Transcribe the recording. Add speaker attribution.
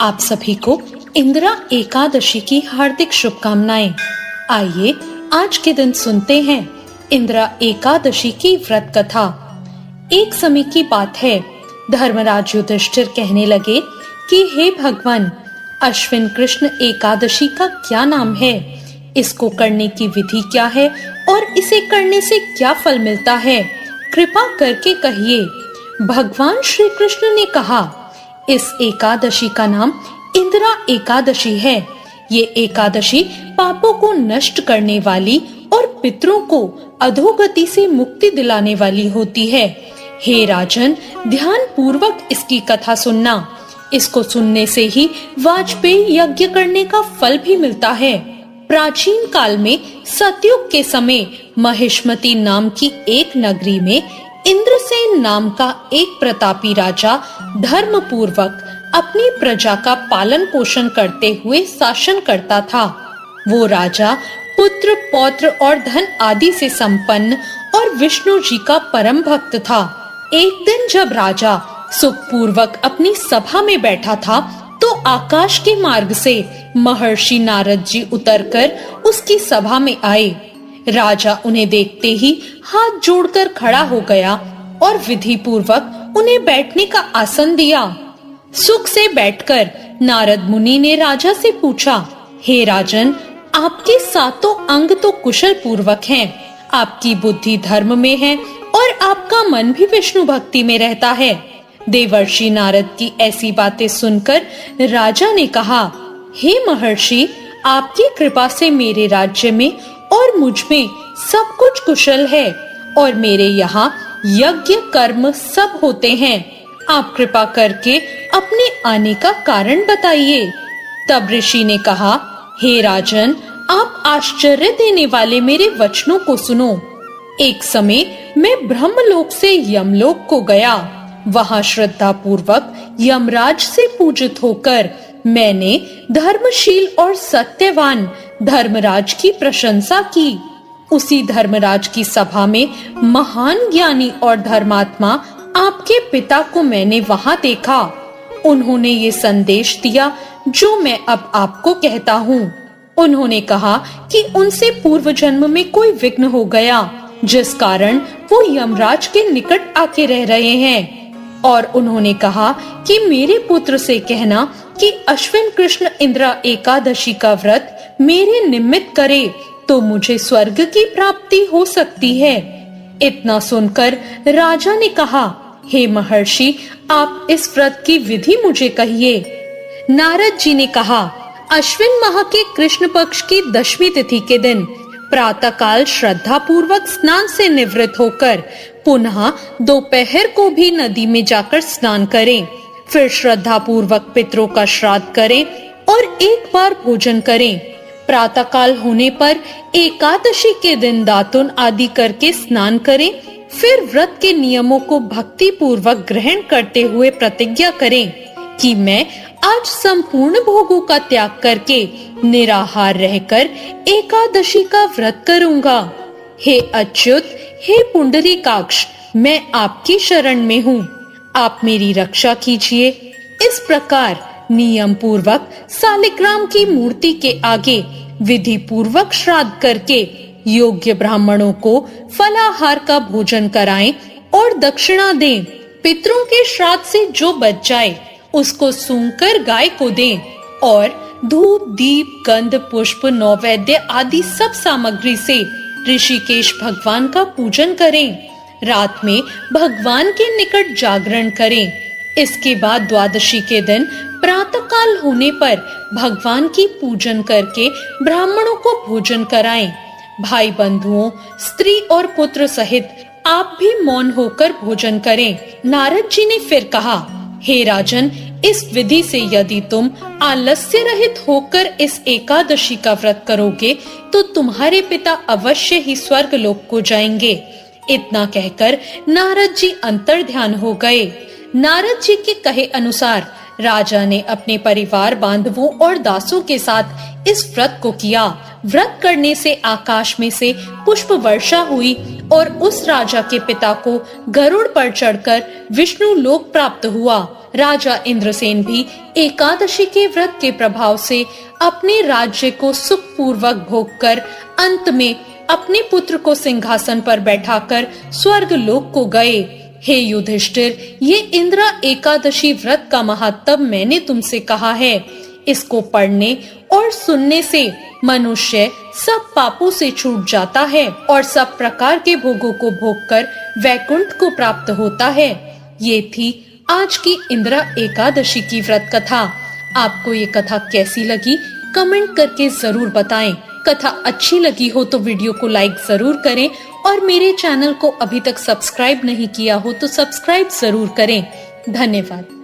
Speaker 1: आप सभी को इंदिरा एकादशी की हार्दिक शुभकामनाएं। आइए आज के दिन सुनते हैं इंदिरा एकादशी की व्रत कथा। एक समय की बात है, धर्मराज युधिष्ठिर कहने लगे कि हे भगवान, अश्विन कृष्ण एकादशी का क्या नाम है, इसको करने की विधि क्या है और इसे करने से क्या फल मिलता है, कृपा करके कहिए। भगवान श्री कृष्ण ने कहा, इस एकादशी का नाम इंदिरा एकादशी है। ये एकादशी पापों को नष्ट करने वाली और पितरों को अधोगति से मुक्ति दिलाने वाली होती है। हे राजन, ध्यान पूर्वक इसकी कथा सुनना। इसको सुनने से ही वाजपेयी यज्ञ करने का फल भी मिलता है। प्राचीन काल में सतयुग के समय महिष्मती नाम की एक नगरी में इंद्रसेन नाम का एक प्रतापी राजा धर्म पूर्वक अपनी प्रजा का पालन पोषण करते हुए शासन करता था। वो राजा पुत्र, पौत्र और धन आदि से संपन्न और विष्णु जी का परम भक्त था। एक दिन जब राजा सुख पूर्वक अपनी सभा में बैठा था, तो आकाश के मार्ग से महर्षि नारद जी उतरकर उसकी सभा में आए। राजा उन्हें देखते ही हाथ जोड़कर खड़ा हो गया और विधि पूर्वक उन्हें बैठने का आसन दिया। सुख से बैठकर नारद मुनि ने राजा से पूछा, हे राजन, आपके सातों अंग तो कुशल पूर्वक हैं, आपकी बुद्धि धर्म में है और आपका मन भी विष्णु भक्ति में रहता है। देवर्षि नारद की ऐसी बातें सुनकर राजा ने कहा, हे महर्षि, आपकी कृपा से मेरे राज्य में और मुझ में सब कुछ कुशल है और मेरे यहाँ यज्ञ कर्म सब होते हैं। आप कृपा करके अपने आने का कारण बताइए। तब ऋषि ने कहा, हे राजन, आप आश्चर्य देने वाले मेरे वचनों को सुनो। एक समय मैं ब्रह्मलोक से यमलोक को गया। वहाँ श्रद्धा पूर्वक यमराज से पूजित होकर मैंने धर्मशील और सत्यवान धर्मराज की प्रशंसा की। उसी धर्मराज की सभा में महान ज्ञानी और धर्मात्मा आपके पिता को मैंने वहाँ देखा। उन्होंने ये संदेश दिया जो मैं अब आपको कहता हूँ। उन्होंने कहा कि उनसे पूर्व जन्म में कोई विघ्न हो गया, जिस कारण वो यमराज के निकट आके रह रहे हैं। और उन्होंने कहा कि मेरे पुत्र से कहना कि अश्विन कृष्ण इंदिरा एकादशी का व्रत मेरे निमित्त करे, तो मुझे स्वर्ग की प्राप्ति हो सकती है। इतना सुनकर राजा ने कहा, हे महर्षि, आप इस व्रत की विधि मुझे कहिए। नारद जी ने कहा, अश्विन माह के कृष्ण पक्ष की 10वीं तिथि के दिन प्रातः काल श्रद्धा पूर्वक स्नान से निवृत्त होकर पुनः दोपहर को भी नदी में जाकर स्नान करें। फिर श्रद्धा पूर्वक पितरों का श्राद्ध करें और एक बार भोजन करें। प्रातः काल होने पर एकादशी के दिन दातुन आदि करके स्नान करें। फिर व्रत के नियमों को भक्ति पूर्वक ग्रहण करते हुए प्रतिज्ञा करें कि मैं आज संपूर्ण भोगों का त्याग करके निराहार रहकर एकादशी का व्रत करूंगा। हे अच्युत, हे पुंडरीकाक्ष, मैं आपकी शरण में हूँ, आप मेरी रक्षा कीजिए। इस प्रकार नियम पूर्वक सालिग्राम की मूर्ति के आगे विधि पूर्वक श्राद्ध करके योग्य ब्राह्मणों को फलाहार का भोजन कराएं और दक्षिणा दें। पितरों के श्राद्ध से जो बच जाए उसको सूंघकर गाय को दें और धूप, दीप, गंध, पुष्प, नैवेद्य आदि सब सामग्री से ऋषिकेश भगवान का पूजन करें। रात में भगवान के निकट जागरण करें। इसके बाद द्वादशी के दिन प्रातः काल होने पर भगवान की पूजन करके ब्राह्मणों को भोजन कराएं। भाई बंधुओं, स्त्री और पुत्र सहित आप भी मौन होकर भोजन करें। नारद जी ने फिर कहा, हे राजन, इस विधि से यदि तुम आलस्य रहित होकर इस एकादशी का व्रत करोगे तो तुम्हारे पिता अवश्य ही स्वर्ग लोक को जाएंगे। इतना कहकर नारद जी अंतर ध्यान हो गए। नारद जी के कहे अनुसार राजा ने अपने परिवार बांधवों और दासों के साथ इस व्रत को किया। व्रत करने से आकाश में से पुष्प वर्षा हुई और उस राजा के पिता को गरुड़ पर चढ़कर विष्णु लोक प्राप्त हुआ। राजा इंद्रसेन भी एकादशी के व्रत के प्रभाव से अपने राज्य को सुखपूर्वक भोगकर अंत में अपने पुत्र को सिंहासन पर बैठाकर स्वर्ग लोक को गए। हे युधिष्ठिर, ये इंद्रा एकादशी व्रत का महात्म मैंने तुमसे कहा है। इसको पढ़ने और सुनने से मनुष्य सब पापों से छूट जाता है और सब प्रकार के भोगों को भोगकर वैकुंठ को प्राप्त होता है। ये थी आज की इंद्रा एकादशी की व्रत कथा। आपको ये कथा कैसी लगी कमेंट करके जरूर बताएं। कथा अच्छी लगी हो तो वीडियो को लाइक जरूर करें और मेरे चैनल को अभी तक सब्सक्राइब नहीं किया हो तो सब्सक्राइब जरूर करें। धन्यवाद।